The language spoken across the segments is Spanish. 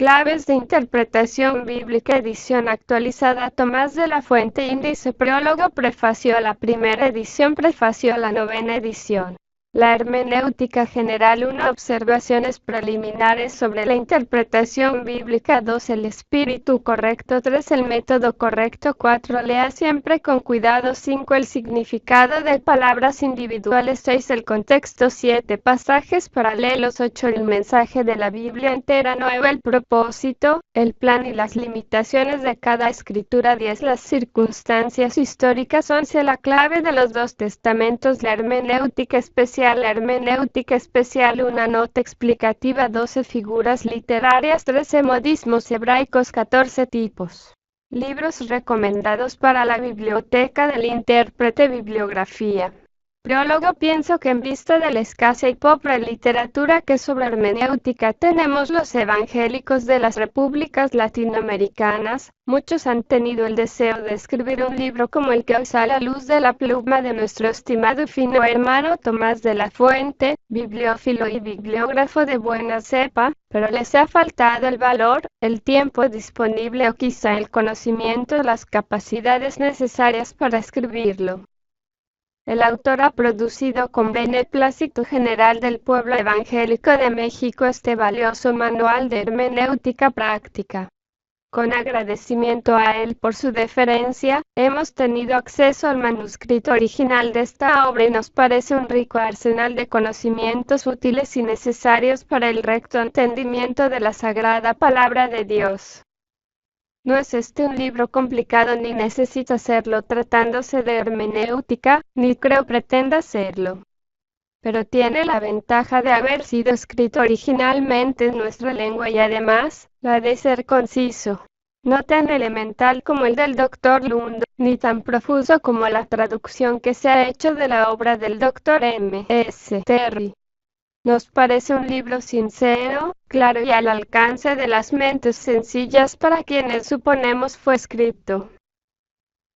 Claves de interpretación bíblica, edición actualizada. Tomás de la Fuente, índice, prólogo, prefacio a la primera edición, prefacio a la novena edición. La hermenéutica general. 1. Observaciones preliminares sobre la interpretación bíblica. 2. El espíritu correcto. 3. El método correcto. 4. Lea siempre con cuidado. 5. El significado de palabras individuales. 6. El contexto. 7. Pasajes paralelos. 8. El mensaje de la Biblia entera. 9. El propósito, el plan y las limitaciones de cada escritura. 10. Las circunstancias históricas. 11. La clave de los dos testamentos. La hermenéutica especial. La hermenéutica especial. Una nota explicativa. 12. Figuras literarias. 13. Modismos hebraicos. 14. Tipos. Libros recomendados para la biblioteca del intérprete. Bibliografía. Prólogo. Pienso que en vista de la escasa y pobre literatura que sobre hermenéutica tenemos los evangélicos de las repúblicas latinoamericanas, muchos han tenido el deseo de escribir un libro como el que hoy sale a luz de la pluma de nuestro estimado y fino hermano Tomás de la Fuente, bibliófilo y bibliógrafo de buena cepa, pero les ha faltado el valor, el tiempo disponible o quizá el conocimiento, las capacidades necesarias para escribirlo. El autor ha producido con beneplácito general del pueblo evangélico de México este valioso manual de hermenéutica práctica. Con agradecimiento a él por su deferencia, hemos tenido acceso al manuscrito original de esta obra y nos parece un rico arsenal de conocimientos útiles y necesarios para el recto entendimiento de la sagrada palabra de Dios. No es este un libro complicado ni necesita serlo tratándose de hermenéutica, ni creo pretenda serlo. Pero tiene la ventaja de haber sido escrito originalmente en nuestra lengua y además, la de ser conciso. No tan elemental como el del Dr. Lund, ni tan profuso como la traducción que se ha hecho de la obra del Dr. M. S. Terry. Nos parece un libro sincero, claro y al alcance de las mentes sencillas para quienes suponemos fue escrito.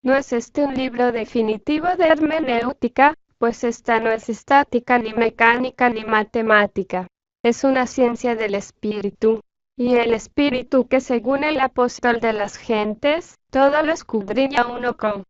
No es este un libro definitivo de hermenéutica, pues esta no es estática ni mecánica ni matemática. Es una ciencia del espíritu. Y el espíritu que según el apóstol de las gentes, todo lo escudriña uno con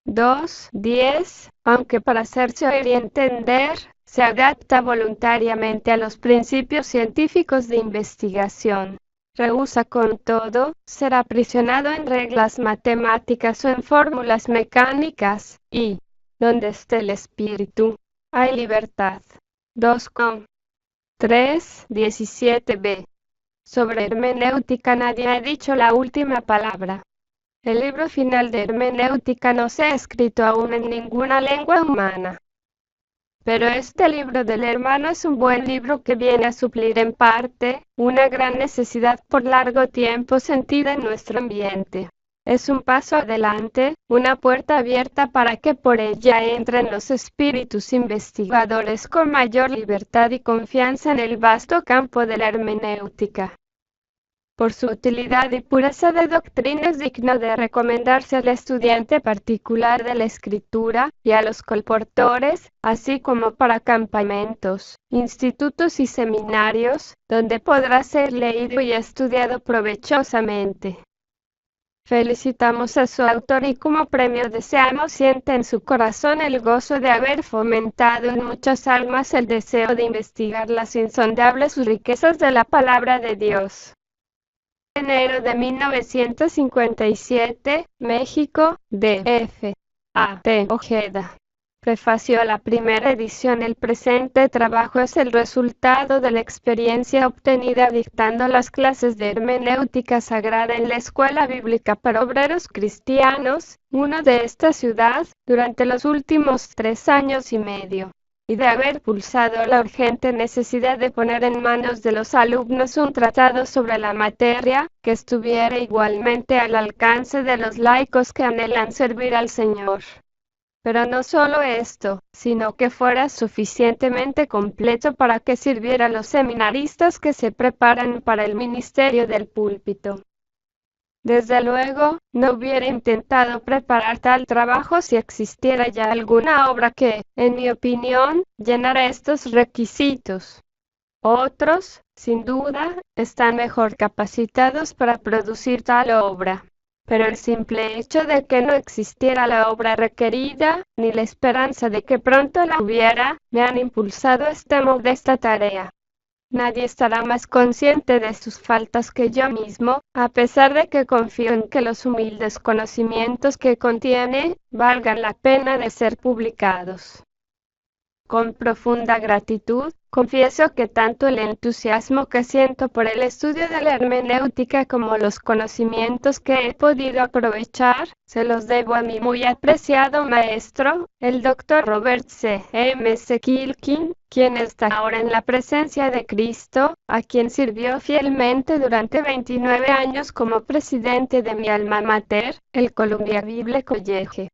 2:10, aunque para hacerse oír y entender, se adapta voluntariamente a los principios científicos de investigación. Rehúsa con todo ser aprisionado en reglas matemáticas o en fórmulas mecánicas, y, donde esté el espíritu, hay libertad. 2:3:17b. Sobre hermenéutica nadie ha dicho la última palabra. El libro final de hermenéutica no se ha escrito aún en ninguna lengua humana. Pero este libro del hermano es un buen libro que viene a suplir en parte una gran necesidad por largo tiempo sentida en nuestro ambiente. Es un paso adelante, una puerta abierta para que por ella entren los espíritus investigadores con mayor libertad y confianza en el vasto campo de la hermenéutica. Por su utilidad y pureza de doctrina es digno de recomendarse al estudiante particular de la escritura, y a los colportores, así como para campamentos, institutos y seminarios, donde podrá ser leído y estudiado provechosamente. Felicitamos a su autor y como premio deseamos sienta en su corazón el gozo de haber fomentado en muchas almas el deseo de investigar las insondables riquezas de la palabra de Dios. Enero de 1957, México, D.F. A. T. Ojeda. Prefacio a la primera edición. El presente trabajo es el resultado de la experiencia obtenida dictando las clases de hermenéutica sagrada en la Escuela Bíblica para Obreros Cristianos, uno de esta ciudad, durante los últimos 3 años y medio. Y de haber pulsado la urgente necesidad de poner en manos de los alumnos un tratado sobre la materia, que estuviera igualmente al alcance de los laicos que anhelan servir al Señor. Pero no solo esto, sino que fuera suficientemente completo para que sirviera a los seminaristas que se preparan para el ministerio del púlpito. Desde luego, no hubiera intentado preparar tal trabajo si existiera ya alguna obra que, en mi opinión, llenara estos requisitos. Otros, sin duda, están mejor capacitados para producir tal obra. Pero el simple hecho de que no existiera la obra requerida, ni la esperanza de que pronto la hubiera, me han impulsado a esta modesta tarea. Nadie estará más consciente de sus faltas que yo mismo, a pesar de que confío en que los humildes conocimientos que contiene, valgan la pena de ser publicados. Con profunda gratitud, confieso que tanto el entusiasmo que siento por el estudio de la hermenéutica como los conocimientos que he podido aprovechar, se los debo a mi muy apreciado maestro, el Dr. Robert C. M. Kilkin, quien está ahora en la presencia de Cristo, a quien sirvió fielmente durante 29 años como presidente de mi alma mater, el Columbia Bible College.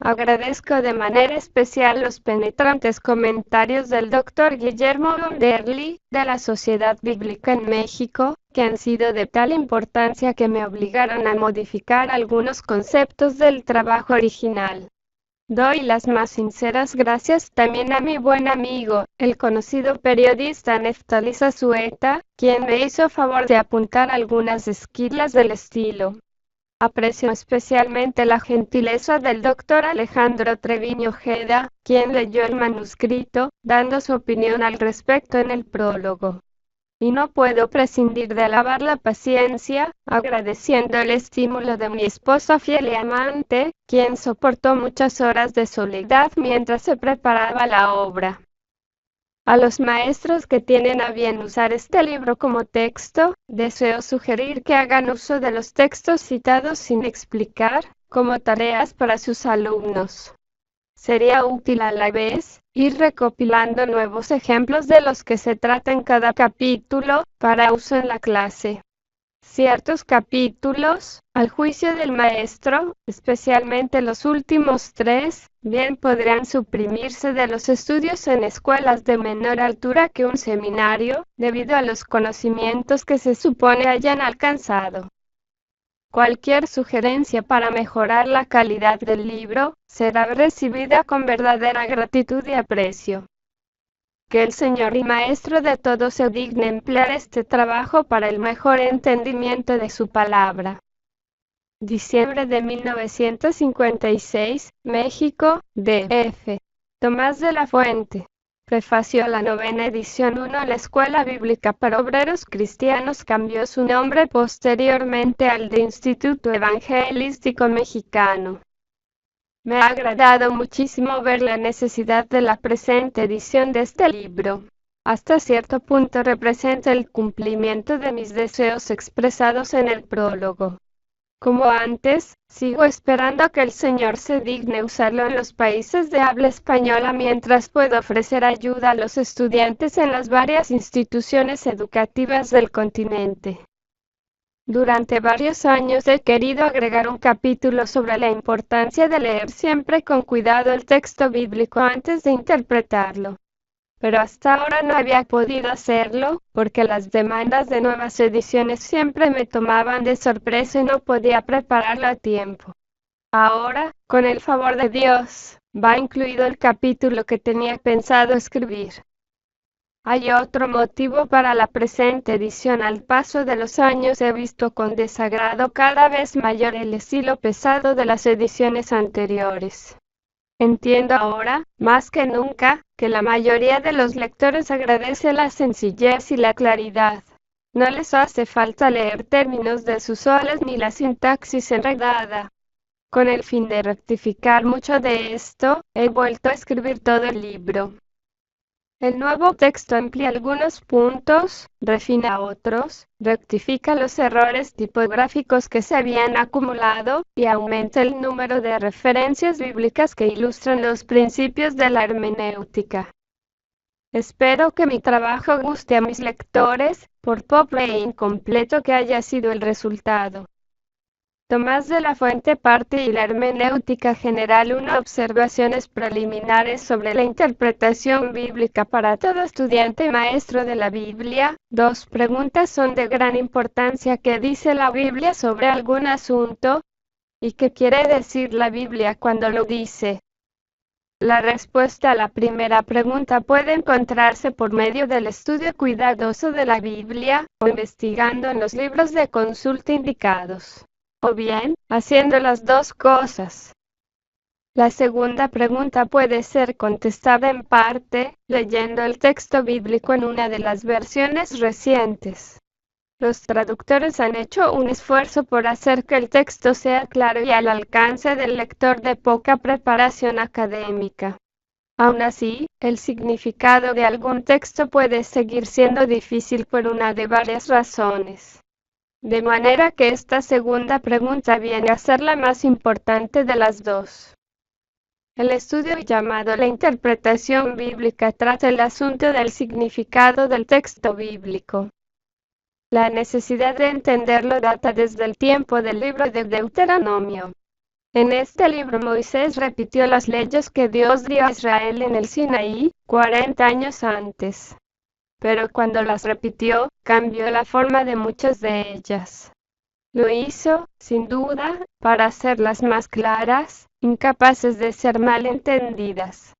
Agradezco de manera especial los penetrantes comentarios del Dr. Guillermo Underly, de la Sociedad Bíblica en México, que han sido de tal importancia que me obligaron a modificar algunos conceptos del trabajo original. Doy las más sinceras gracias también a mi buen amigo, el conocido periodista Neftali Zazueta, quien me hizo favor de apuntar algunas esquilas del estilo. Aprecio especialmente la gentileza del Dr. Alejandro Treviño Ojeda, quien leyó el manuscrito, dando su opinión al respecto en el prólogo. Y no puedo prescindir de alabar la paciencia, agradeciendo el estímulo de mi esposa fiel y amante, quien soportó muchas horas de soledad mientras se preparaba la obra. A los maestros que tienen a bien usar este libro como texto, deseo sugerir que hagan uso de los textos citados sin explicar, como tareas para sus alumnos. Sería útil a la vez, ir recopilando nuevos ejemplos de los que se trata en cada capítulo, para uso en la clase. Ciertos capítulos, al juicio del maestro, especialmente los últimos 3, bien podrían suprimirse de los estudios en escuelas de menor altura que un seminario, debido a los conocimientos que se supone hayan alcanzado. Cualquier sugerencia para mejorar la calidad del libro, será recibida con verdadera gratitud y aprecio. Que el Señor y Maestro de todos se digne emplear este trabajo para el mejor entendimiento de su palabra. Diciembre de 1956, México, D.F. Tomás de la Fuente. Prefacio a la 9ª edición 1. La Escuela Bíblica para Obreros Cristianos cambió su nombre posteriormente al de Instituto Evangelístico Mexicano. Me ha agradado muchísimo ver la necesidad de la presente edición de este libro. Hasta cierto punto representa el cumplimiento de mis deseos expresados en el prólogo. Como antes, sigo esperando que el Señor se digne usarlo en los países de habla española mientras puedo ofrecer ayuda a los estudiantes en las varias instituciones educativas del continente. Durante varios años he querido agregar un capítulo sobre la importancia de leer siempre con cuidado el texto bíblico antes de interpretarlo. Pero hasta ahora no había podido hacerlo, porque las demandas de nuevas ediciones siempre me tomaban de sorpresa y no podía prepararlo a tiempo. Ahora, con el favor de Dios, va incluido el capítulo que tenía pensado escribir. Hay otro motivo para la presente edición. Al paso de los años he visto con desagrado cada vez mayor el estilo pesado de las ediciones anteriores. Entiendo ahora, más que nunca, que la mayoría de los lectores agradece la sencillez y la claridad. No les hace falta leer términos desusuales ni la sintaxis enredada. Con el fin de rectificar mucho de esto, he vuelto a escribir todo el libro. El nuevo texto amplía algunos puntos, refina otros, rectifica los errores tipográficos que se habían acumulado, y aumenta el número de referencias bíblicas que ilustran los principios de la hermenéutica. Espero que mi trabajo guste a mis lectores, por pobre e incompleto que haya sido el resultado. Tomás de la Fuente parte y la hermenéutica general. 1. Observaciones preliminares sobre la interpretación bíblica para todo estudiante y maestro de la Biblia. 2. Preguntas son de gran importancia. ¿Qué dice la Biblia sobre algún asunto? ¿Y qué quiere decir la Biblia cuando lo dice? La respuesta a la primera pregunta puede encontrarse por medio del estudio cuidadoso de la Biblia, o investigando en los libros de consulta indicados, o bien, haciendo las dos cosas. La segunda pregunta puede ser contestada en parte, leyendo el texto bíblico en una de las versiones recientes. Los traductores han hecho un esfuerzo por hacer que el texto sea claro y al alcance del lector de poca preparación académica. Aún así, el significado de algún texto puede seguir siendo difícil por una de varias razones. De manera que esta segunda pregunta viene a ser la más importante de las dos. El estudio llamado la interpretación bíblica trata el asunto del significado del texto bíblico. La necesidad de entenderlo data desde el tiempo del libro de Deuteronomio. En este libro Moisés repitió las leyes que Dios dio a Israel en el Sinaí, 40 años antes. Pero cuando las repitió, cambió la forma de muchas de ellas. Lo hizo, sin duda, para hacerlas más claras, incapaces de ser malentendidas.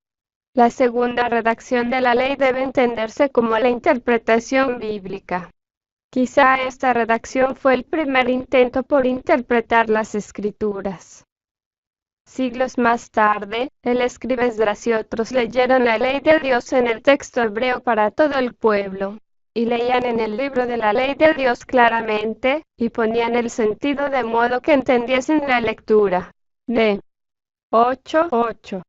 La segunda redacción de la ley debe entenderse como la interpretación bíblica. Quizá esta redacción fue el primer intento por interpretar las Escrituras. Siglos más tarde, el escriba Esdras y otros leyeron la ley de Dios en el texto hebreo para todo el pueblo, y leían en el libro de la ley de Dios claramente, y ponían el sentido de modo que entendiesen la lectura. De 8:8.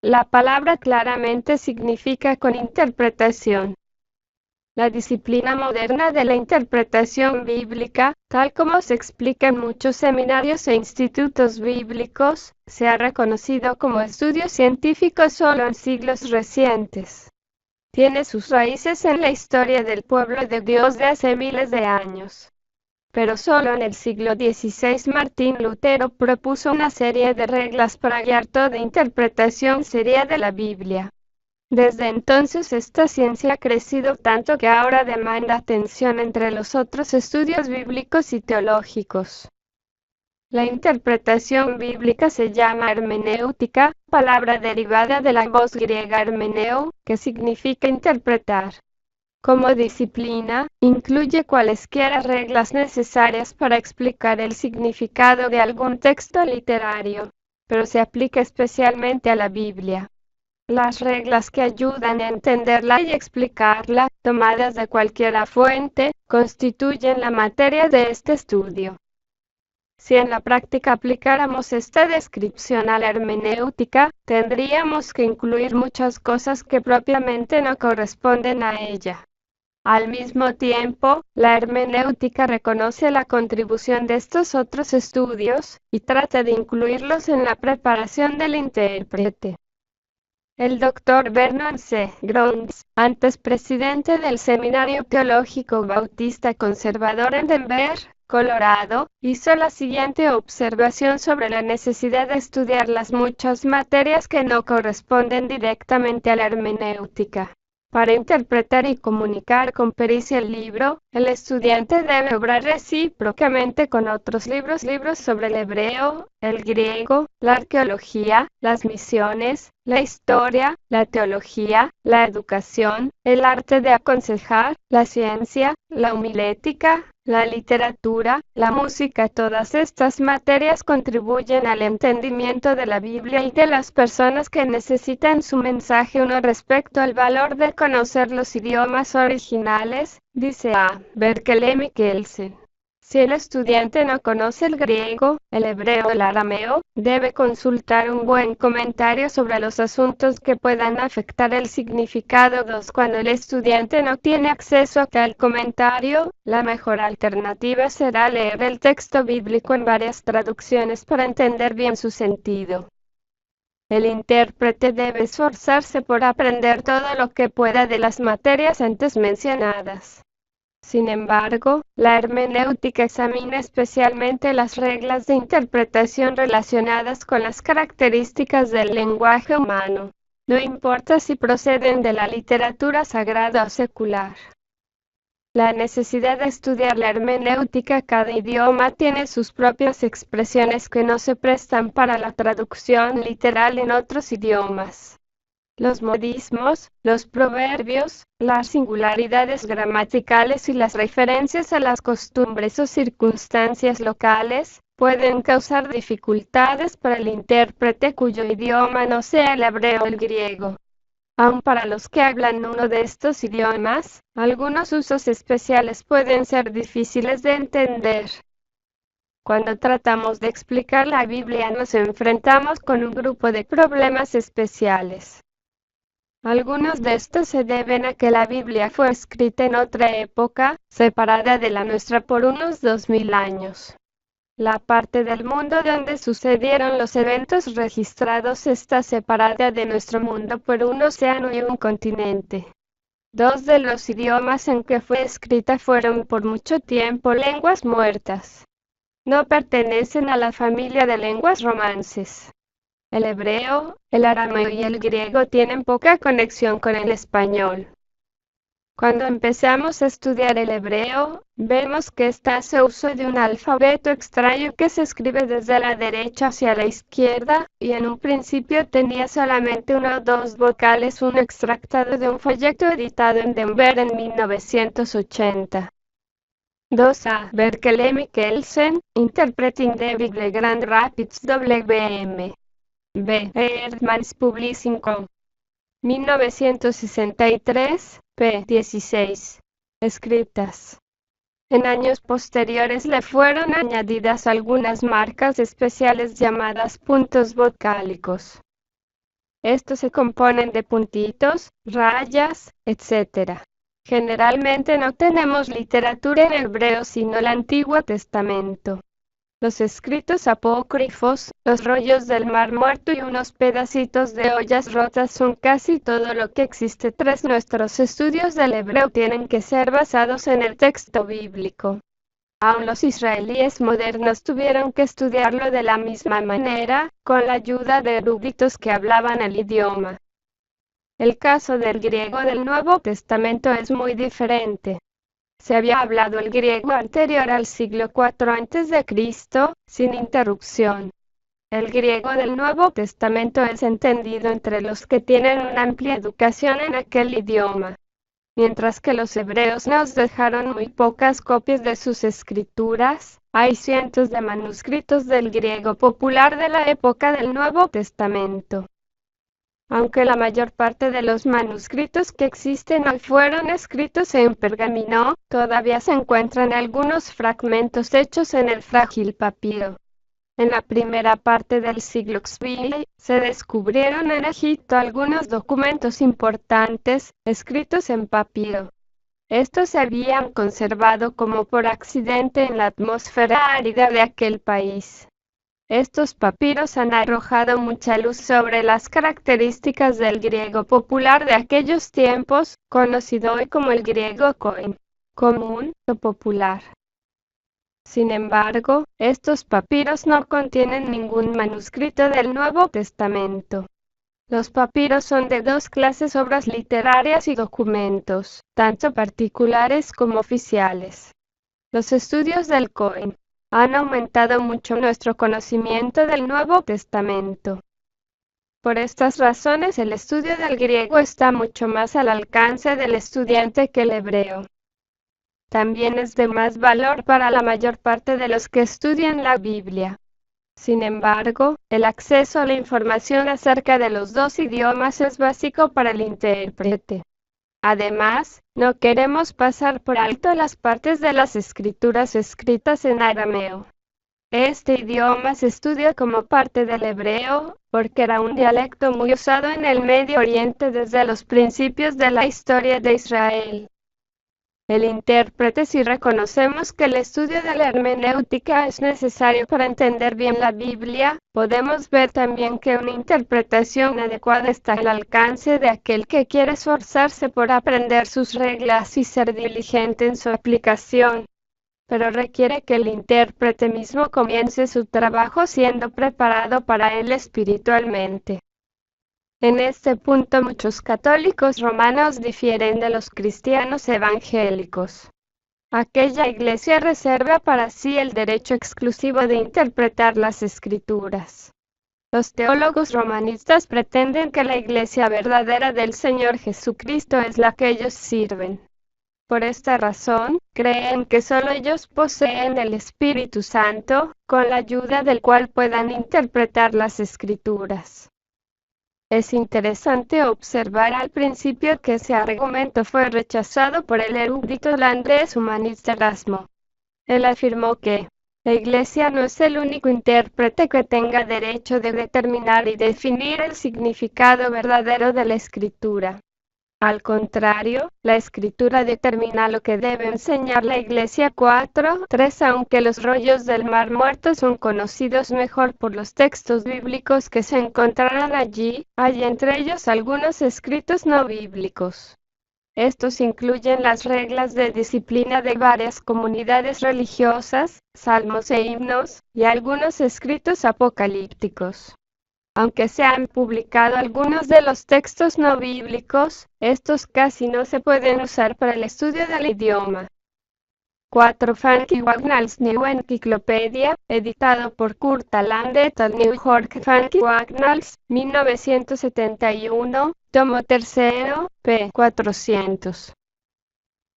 La palabra claramente significa con interpretación. La disciplina moderna de la interpretación bíblica, tal como se explica en muchos seminarios e institutos bíblicos, se ha reconocido como estudio científico solo en siglos recientes. Tiene sus raíces en la historia del pueblo de Dios de hace miles de años. Pero solo en el siglo XVI Martín Lutero propuso una serie de reglas para guiar toda interpretación seria de la Biblia. Desde entonces esta ciencia ha crecido tanto que ahora demanda atención entre los otros estudios bíblicos y teológicos. La interpretación bíblica se llama hermenéutica, palabra derivada de la voz griega hermeneo, que significa interpretar. Como disciplina, incluye cualesquiera reglas necesarias para explicar el significado de algún texto literario, pero se aplica especialmente a la Biblia. Las reglas que ayudan a entenderla y explicarla, tomadas de cualquier fuente, constituyen la materia de este estudio. Si en la práctica aplicáramos esta descripción a la hermenéutica, tendríamos que incluir muchas cosas que propiamente no corresponden a ella. Al mismo tiempo, la hermenéutica reconoce la contribución de estos otros estudios, y trata de incluirlos en la preparación del intérprete. El Dr. Vernon C. Grounds, antes presidente del Seminario Teológico Bautista Conservador en Denver, Colorado, hizo la siguiente observación sobre la necesidad de estudiar las muchas materias que no corresponden directamente a la hermenéutica. Para interpretar y comunicar con pericia el libro, el estudiante debe obrar recíprocamente con otros libros sobre el hebreo, el griego, la arqueología, las misiones, la historia, la teología, la educación, el arte de aconsejar, la ciencia, la homilética, la literatura, la música. Todas estas materias contribuyen al entendimiento de la Biblia y de las personas que necesitan su mensaje. Uno respecto al valor de conocer los idiomas originales, dice a Berkeley Mikkelsen. Si el estudiante no conoce el griego, el hebreo o el arameo, debe consultar un buen comentario sobre los asuntos que puedan afectar el significado. 2. Cuando el estudiante no tiene acceso a tal comentario, la mejor alternativa será leer el texto bíblico en varias traducciones para entender bien su sentido. El intérprete debe esforzarse por aprender todo lo que pueda de las materias antes mencionadas. Sin embargo, la hermenéutica examina especialmente las reglas de interpretación relacionadas con las características del lenguaje humano, no importa si proceden de la literatura sagrada o secular. La necesidad de estudiar la hermenéutica. Cada idioma tiene sus propias expresiones que no se prestan para la traducción literal en otros idiomas. Los modismos, los proverbios, las singularidades gramaticales y las referencias a las costumbres o circunstancias locales pueden causar dificultades para el intérprete cuyo idioma no sea el hebreo o el griego. Aun para los que hablan uno de estos idiomas, algunos usos especiales pueden ser difíciles de entender. Cuando tratamos de explicar la Biblia nos enfrentamos con un grupo de problemas especiales. Algunos de estos se deben a que la Biblia fue escrita en otra época, separada de la nuestra por unos 2000 años. La parte del mundo donde sucedieron los eventos registrados está separada de nuestro mundo por un océano y un continente. Dos de los idiomas en que fue escrita fueron por mucho tiempo lenguas muertas. No pertenecen a la familia de lenguas romances. El hebreo, el arameo y el griego tienen poca conexión con el español. Cuando empezamos a estudiar el hebreo, vemos que ésta hace uso de un alfabeto extraño que se escribe desde la derecha hacia la izquierda, y en un principio tenía solamente una o dos vocales, uno extractado de un folleto editado en Denver en 1980. 2A. Berkeley Mikkelsen, Interpreting the Bible Grand Rapids WM. B. Eerdmans Publishing Co. 1963, p. 16. Escritas. En años posteriores le fueron añadidas algunas marcas especiales llamadas puntos vocálicos. Estos se componen de puntitos, rayas, etc. Generalmente no tenemos literatura en hebreo sino el Antiguo Testamento. Los escritos apócrifos, los rollos del Mar Muerto y unos pedacitos de ollas rotas son casi todo lo que existe tras nuestros estudios del hebreo tienen que ser basados en el texto bíblico. Aun los israelíes modernos tuvieron que estudiarlo de la misma manera, con la ayuda de eruditos que hablaban el idioma. El caso del griego del Nuevo Testamento es muy diferente. Se había hablado el griego anterior al siglo IV a.C., sin interrupción. El griego del Nuevo Testamento es entendido entre los que tienen una amplia educación en aquel idioma. Mientras que los hebreos nos dejaron muy pocas copias de sus escrituras, hay cientos de manuscritos del griego popular de la época del Nuevo Testamento. Aunque la mayor parte de los manuscritos que existen hoy fueron escritos en pergamino, todavía se encuentran algunos fragmentos hechos en el frágil papiro. En la primera parte del siglo XV, se descubrieron en Egipto algunos documentos importantes, escritos en papiro. Estos se habían conservado como por accidente en la atmósfera árida de aquel país. Estos papiros han arrojado mucha luz sobre las características del griego popular de aquellos tiempos, conocido hoy como el griego koine, común o popular. Sin embargo, estos papiros no contienen ningún manuscrito del Nuevo Testamento. Los papiros son de dos clases: obras literarias y documentos, tanto particulares como oficiales. Los estudios del koine han aumentado mucho nuestro conocimiento del Nuevo Testamento. Por estas razones el estudio del griego está mucho más al alcance del estudiante que el hebreo. También es de más valor para la mayor parte de los que estudian la Biblia. Sin embargo, el acceso a la información acerca de los dos idiomas es básico para el intérprete. Además, no queremos pasar por alto las partes de las escrituras escritas en arameo. Este idioma se estudia como parte del hebreo, porque era un dialecto muy usado en el Medio Oriente desde los principios de la historia de Israel. El intérprete, si reconocemos que el estudio de la hermenéutica es necesario para entender bien la Biblia, podemos ver también que una interpretación adecuada está al alcance de aquel que quiere esforzarse por aprender sus reglas y ser diligente en su aplicación. Pero requiere que el intérprete mismo comience su trabajo siendo preparado para él espiritualmente. En este punto muchos católicos romanos difieren de los cristianos evangélicos. Aquella iglesia reserva para sí el derecho exclusivo de interpretar las Escrituras. Los teólogos romanistas pretenden que la iglesia verdadera del Señor Jesucristo es la que ellos sirven. Por esta razón, creen que solo ellos poseen el Espíritu Santo, con la ayuda del cual puedan interpretar las Escrituras. Es interesante observar al principio que ese argumento fue rechazado por el erudito holandés humanista Erasmo. Él afirmó que la Iglesia no es el único intérprete que tenga derecho de determinar y definir el significado verdadero de la Escritura. Al contrario, la Escritura determina lo que debe enseñar la Iglesia. 4:3 Aunque los rollos del Mar Muerto son conocidos mejor por los textos bíblicos que se encontrarán allí, hay entre ellos algunos escritos no bíblicos. Estos incluyen las reglas de disciplina de varias comunidades religiosas, salmos e himnos, y algunos escritos apocalípticos. Aunque se han publicado algunos de los textos no bíblicos, estos casi no se pueden usar para el estudio del idioma. 4. Funky Wagnalls New Encyclopedia, editado por Kurt Aland et al. New York. Funky Wagnalls, 1971, tomo 3, p. 400.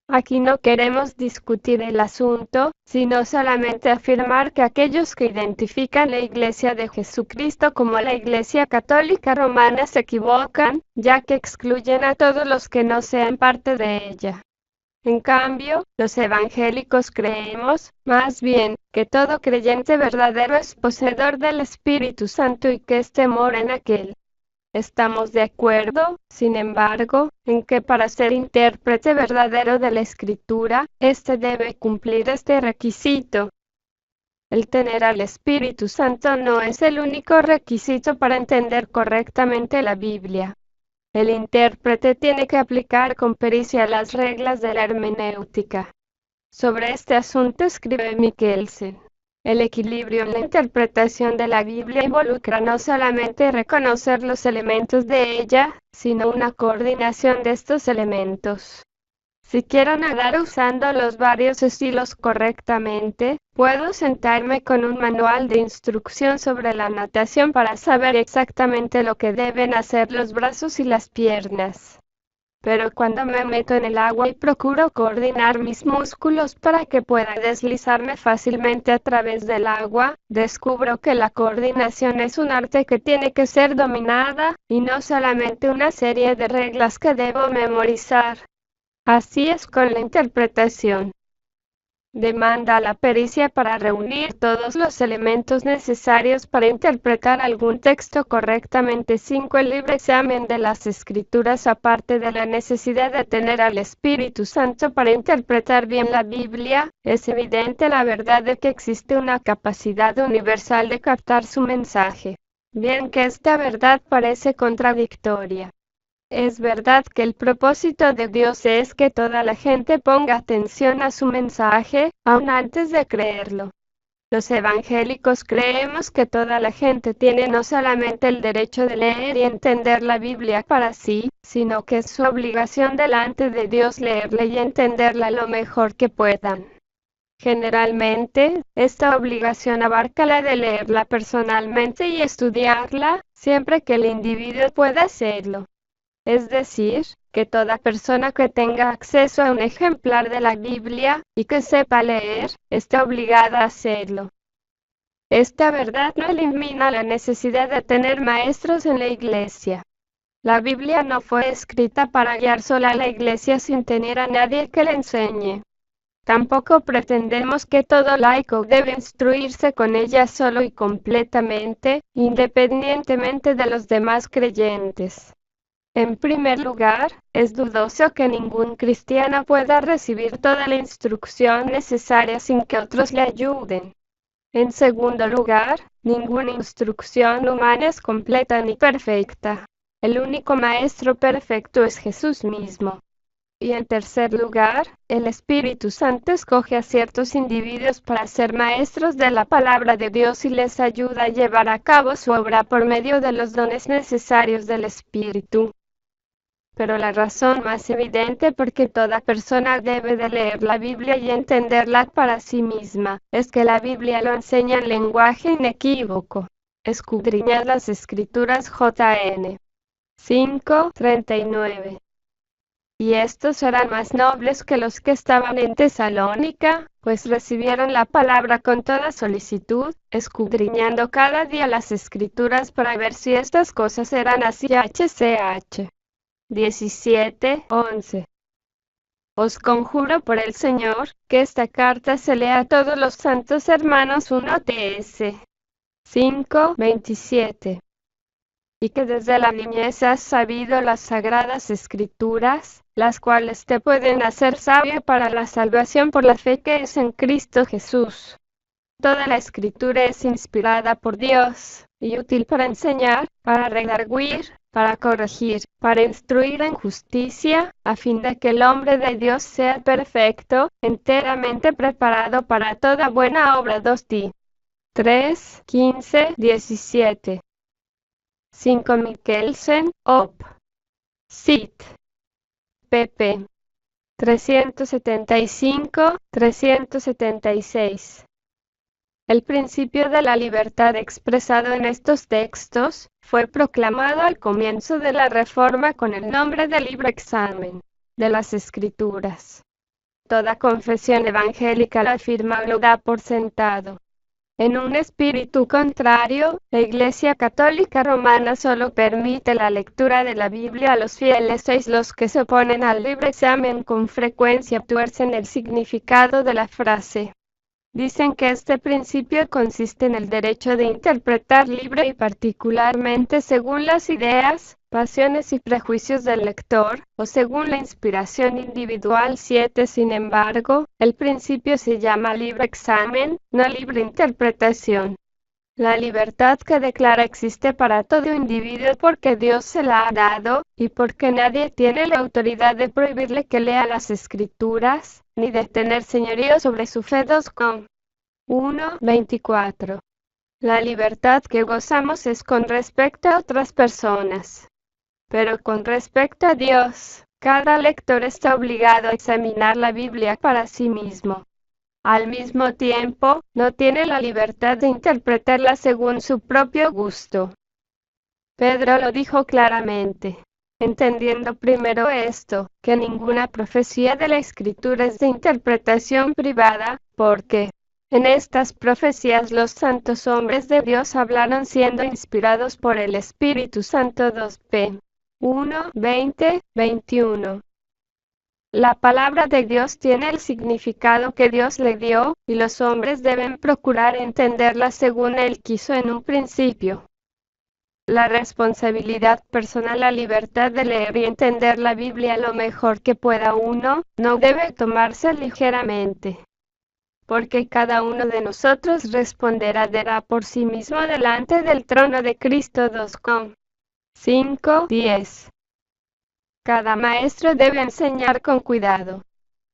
Aquí no queremos discutir el asunto, sino solamente afirmar que aquellos que identifican la Iglesia de Jesucristo como la Iglesia Católica Romana se equivocan, ya que excluyen a todos los que no sean parte de ella. En cambio, los evangélicos creemos, más bien, que todo creyente verdadero es poseedor del Espíritu Santo y que éste mora en aquel. Estamos de acuerdo, sin embargo, en que para ser intérprete verdadero de la Escritura, éste debe cumplir este requisito. El tener al Espíritu Santo no es el único requisito para entender correctamente la Biblia. El intérprete tiene que aplicar con pericia las reglas de la hermenéutica. Sobre este asunto escribe Mikkelsen. El equilibrio en la interpretación de la Biblia involucra no solamente reconocer los elementos de ella, sino una coordinación de estos elementos. Si quiero nadar usando los varios estilos correctamente, puedo sentarme con un manual de instrucción sobre la natación para saber exactamente lo que deben hacer los brazos y las piernas. Pero cuando me meto en el agua y procuro coordinar mis músculos para que pueda deslizarme fácilmente a través del agua, descubro que la coordinación es un arte que tiene que ser dominada, y no solamente una serie de reglas que debo memorizar. Así es con la interpretación. Demanda la pericia para reunir todos los elementos necesarios para interpretar algún texto correctamente. 5. El libre examen de las Escrituras. Aparte de la necesidad de tener al Espíritu Santo para interpretar bien la Biblia, es evidente la verdad de que existe una capacidad universal de captar su mensaje. Bien que esta verdad parece contradictoria. Es verdad que el propósito de Dios es que toda la gente ponga atención a su mensaje, aun antes de creerlo. Los evangélicos creemos que toda la gente tiene no solamente el derecho de leer y entender la Biblia para sí, sino que es su obligación delante de Dios leerla y entenderla lo mejor que puedan. Generalmente, esta obligación abarca la de leerla personalmente y estudiarla, siempre que el individuo pueda hacerlo. Es decir, que toda persona que tenga acceso a un ejemplar de la Biblia, y que sepa leer, está obligada a hacerlo. Esta verdad no elimina la necesidad de tener maestros en la Iglesia. La Biblia no fue escrita para guiar sola a la Iglesia sin tener a nadie que le enseñe. Tampoco pretendemos que todo laico debe instruirse con ella solo y completamente, independientemente de los demás creyentes. En primer lugar, es dudoso que ningún cristiano pueda recibir toda la instrucción necesaria sin que otros le ayuden. En segundo lugar, ninguna instrucción humana es completa ni perfecta. El único maestro perfecto es Jesús mismo. Y en tercer lugar, el Espíritu Santo escoge a ciertos individuos para ser maestros de la palabra de Dios y les ayuda a llevar a cabo su obra por medio de los dones necesarios del Espíritu. Pero la razón más evidente por qué toda persona debe de leer la Biblia y entenderla para sí misma, es que la Biblia lo enseña en lenguaje inequívoco. Escudriñad las Escrituras, J.N. 5:39. Y estos eran más nobles que los que estaban en Tesalónica, pues recibieron la palabra con toda solicitud, escudriñando cada día las Escrituras para ver si estas cosas eran así. Ch. 17:11. Os conjuro por el Señor, que esta carta se lea a todos los santos hermanos. 1 Ts. 5:27. Y que desde la niñez has sabido las sagradas Escrituras, las cuales te pueden hacer sabio para la salvación por la fe que es en Cristo Jesús. Toda la Escritura es inspirada por Dios, y útil para enseñar, para redarguir, para corregir, para instruir en justicia, a fin de que el hombre de Dios sea perfecto, enteramente preparado para toda buena obra. 2 Ti. 3:15-17. 5 Mikkelsen, Op. Cit. pp. 375-376. El principio de la libertad expresado en estos textos, fue proclamado al comienzo de la Reforma con el nombre de libre examen de las Escrituras. Toda confesión evangélica lo afirma o lo da por sentado. En un espíritu contrario, la Iglesia Católica Romana solo permite la lectura de la Biblia a los fieles, y los que se oponen al libre examen con frecuencia tuercen el significado de la frase. Dicen que este principio consiste en el derecho de interpretar libre y particularmente según las ideas, pasiones y prejuicios del lector, o según la inspiración individual. 7 Sin embargo, el principio se llama libre examen, no libre interpretación. La libertad que declara existe para todo individuo porque Dios se la ha dado, y porque nadie tiene la autoridad de prohibirle que lea las Escrituras, ni de tener señorío sobre su fe. 2 Com. 1:24. La libertad que gozamos es con respecto a otras personas. Pero con respecto a Dios, cada lector está obligado a examinar la Biblia para sí mismo. Al mismo tiempo, no tiene la libertad de interpretarla según su propio gusto. Pedro lo dijo claramente, entendiendo primero esto, que ninguna profecía de la Escritura es de interpretación privada, porque en estas profecías los santos hombres de Dios hablaron siendo inspirados por el Espíritu Santo. 2 P. 1:20-21. La palabra de Dios tiene el significado que Dios le dio, y los hombres deben procurar entenderla según Él quiso en un principio. La responsabilidad personal, la libertad de leer y entender la Biblia lo mejor que pueda uno, no debe tomarse ligeramente. Porque cada uno de nosotros responderá por sí mismo delante del trono de Cristo. 2 Com. 5:10. Cada maestro debe enseñar con cuidado.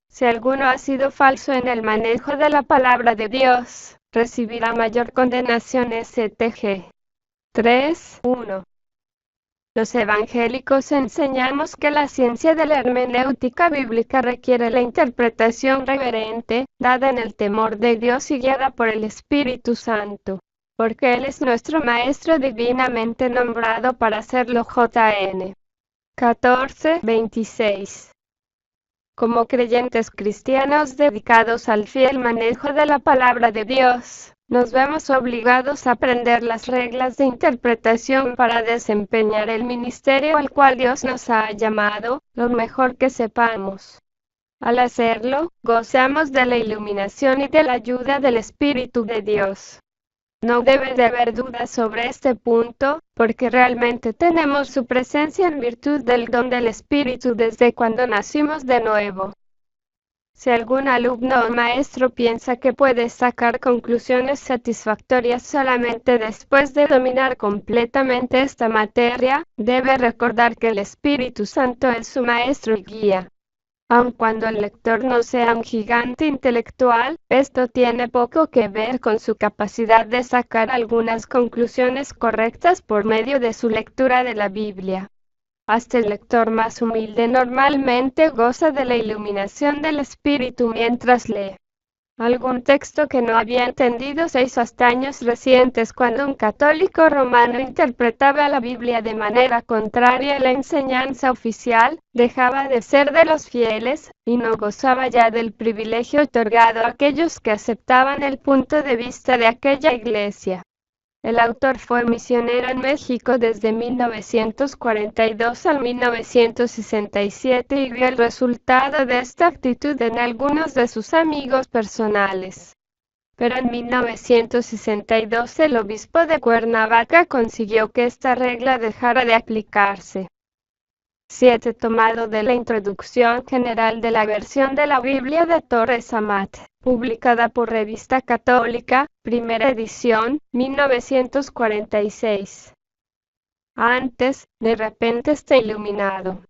Si alguno ha sido falso en el manejo de la palabra de Dios, recibirá mayor condenación. STG 3:1. Los evangélicos enseñamos que la ciencia de la hermenéutica bíblica requiere la interpretación reverente, dada en el temor de Dios y guiada por el Espíritu Santo, porque Él es nuestro Maestro divinamente nombrado para hacerlo. JN 14:26. Como creyentes cristianos dedicados al fiel manejo de la palabra de Dios, nos vemos obligados a aprender las reglas de interpretación para desempeñar el ministerio al cual Dios nos ha llamado, lo mejor que sepamos. Al hacerlo, gozamos de la iluminación y de la ayuda del Espíritu de Dios. No debe de haber dudas sobre este punto, porque realmente tenemos su presencia en virtud del don del Espíritu desde cuando nacimos de nuevo. Si algún alumno o maestro piensa que puede sacar conclusiones satisfactorias solamente después de dominar completamente esta materia, debe recordar que el Espíritu Santo es su maestro y guía. Aun cuando el lector no sea un gigante intelectual, esto tiene poco que ver con su capacidad de sacar algunas conclusiones correctas por medio de su lectura de la Biblia. Hasta el lector más humilde normalmente goza de la iluminación del Espíritu mientras lee algún texto que no había entendido 6 hasta años recientes, cuando un católico romano interpretaba la Biblia de manera contraria a la enseñanza oficial, dejaba de ser de los fieles, y no gozaba ya del privilegio otorgado a aquellos que aceptaban el punto de vista de aquella iglesia. El autor fue misionero en México desde 1942 al 1967 y vio el resultado de esta actitud en algunos de sus amigos personales. Pero en 1962 el obispo de Cuernavaca consiguió que esta regla dejara de aplicarse. 7. Tomado de la Introducción General de la versión de la Biblia de Torres Amat, publicada por Revista Católica, primera edición, 1946. Antes, de repente está iluminado.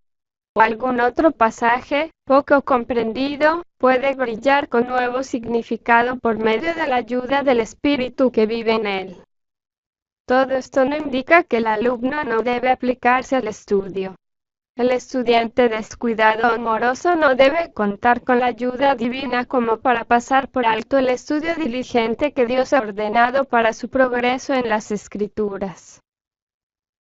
O algún otro pasaje, poco comprendido, puede brillar con nuevo significado por medio de la ayuda del Espíritu que vive en él. Todo esto no indica que el alumno no debe aplicarse al estudio. El estudiante descuidado o moroso no debe contar con la ayuda divina como para pasar por alto el estudio diligente que Dios ha ordenado para su progreso en las Escrituras.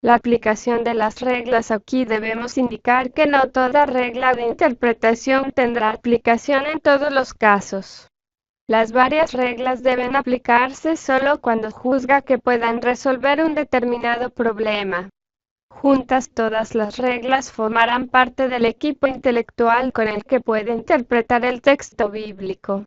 La aplicación de las reglas. Aquí debemos indicar que no toda regla de interpretación tendrá aplicación en todos los casos. Las varias reglas deben aplicarse solo cuando juzga que puedan resolver un determinado problema. Juntas, todas las reglas formarán parte del equipo intelectual con el que puede interpretar el texto bíblico.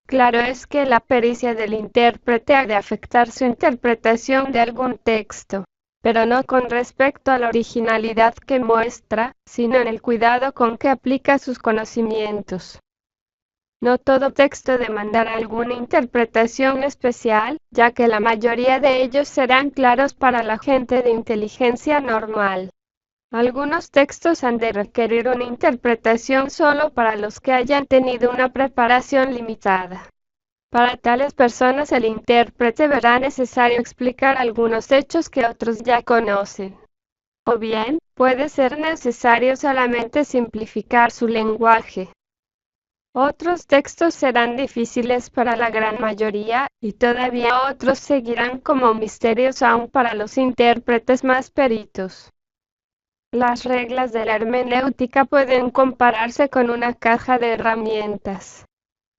Claro es que la pericia del intérprete ha de afectar su interpretación de algún texto, pero no con respecto a la originalidad que muestra, sino en el cuidado con que aplica sus conocimientos. No todo texto demandará alguna interpretación especial, ya que la mayoría de ellos serán claros para la gente de inteligencia normal. Algunos textos han de requerir una interpretación solo para los que hayan tenido una preparación limitada. Para tales personas el intérprete verá necesario explicar algunos hechos que otros ya conocen. O bien, puede ser necesario solamente simplificar su lenguaje. Otros textos serán difíciles para la gran mayoría, y todavía otros seguirán como misterios aún para los intérpretes más peritos. Las reglas de la hermenéutica pueden compararse con una caja de herramientas.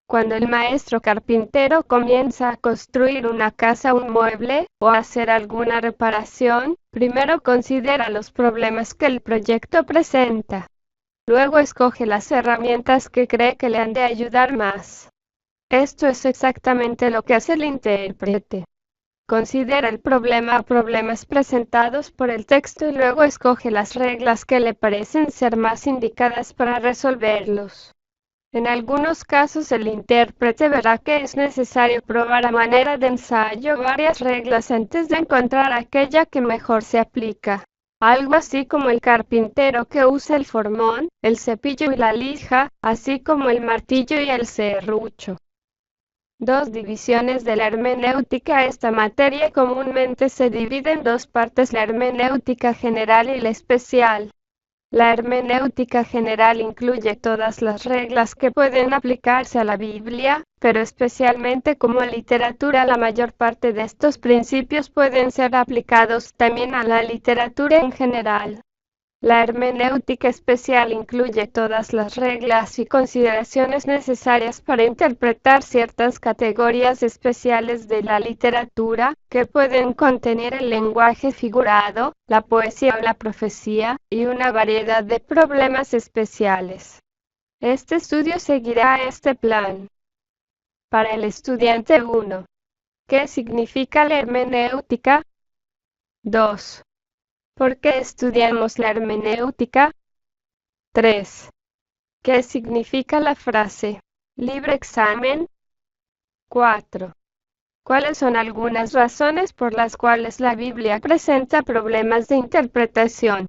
Cuando el maestro carpintero comienza a construir una casa, un mueble, o a hacer alguna reparación, primero considera los problemas que el proyecto presenta. Luego escoge las herramientas que cree que le han de ayudar más. Esto es exactamente lo que hace el intérprete. Considera el problema o problemas presentados por el texto y luego escoge las reglas que le parecen ser más indicadas para resolverlos. En algunos casos el intérprete verá que es necesario probar a manera de ensayo varias reglas antes de encontrar aquella que mejor se aplica. Algo así como el carpintero que usa el formón, el cepillo y la lija, así como el martillo y el serrucho. 2 divisiones de la hermenéutica. Esta materia comúnmente se divide en 2 partes: la hermenéutica general y la especial. La hermenéutica general incluye todas las reglas que pueden aplicarse a la Biblia, pero especialmente como literatura. La mayor parte de estos principios pueden ser aplicados también a la literatura en general. La hermenéutica especial incluye todas las reglas y consideraciones necesarias para interpretar ciertas categorías especiales de la literatura, que pueden contener el lenguaje figurado, la poesía o la profecía, y una variedad de problemas especiales. Este estudio seguirá este plan. Para el estudiante 1. ¿Qué significa la hermenéutica? 2. ¿Por qué estudiamos la hermenéutica? 3. ¿Qué significa la frase libre examen? 4. ¿Cuáles son algunas razones por las cuales la Biblia presenta problemas de interpretación?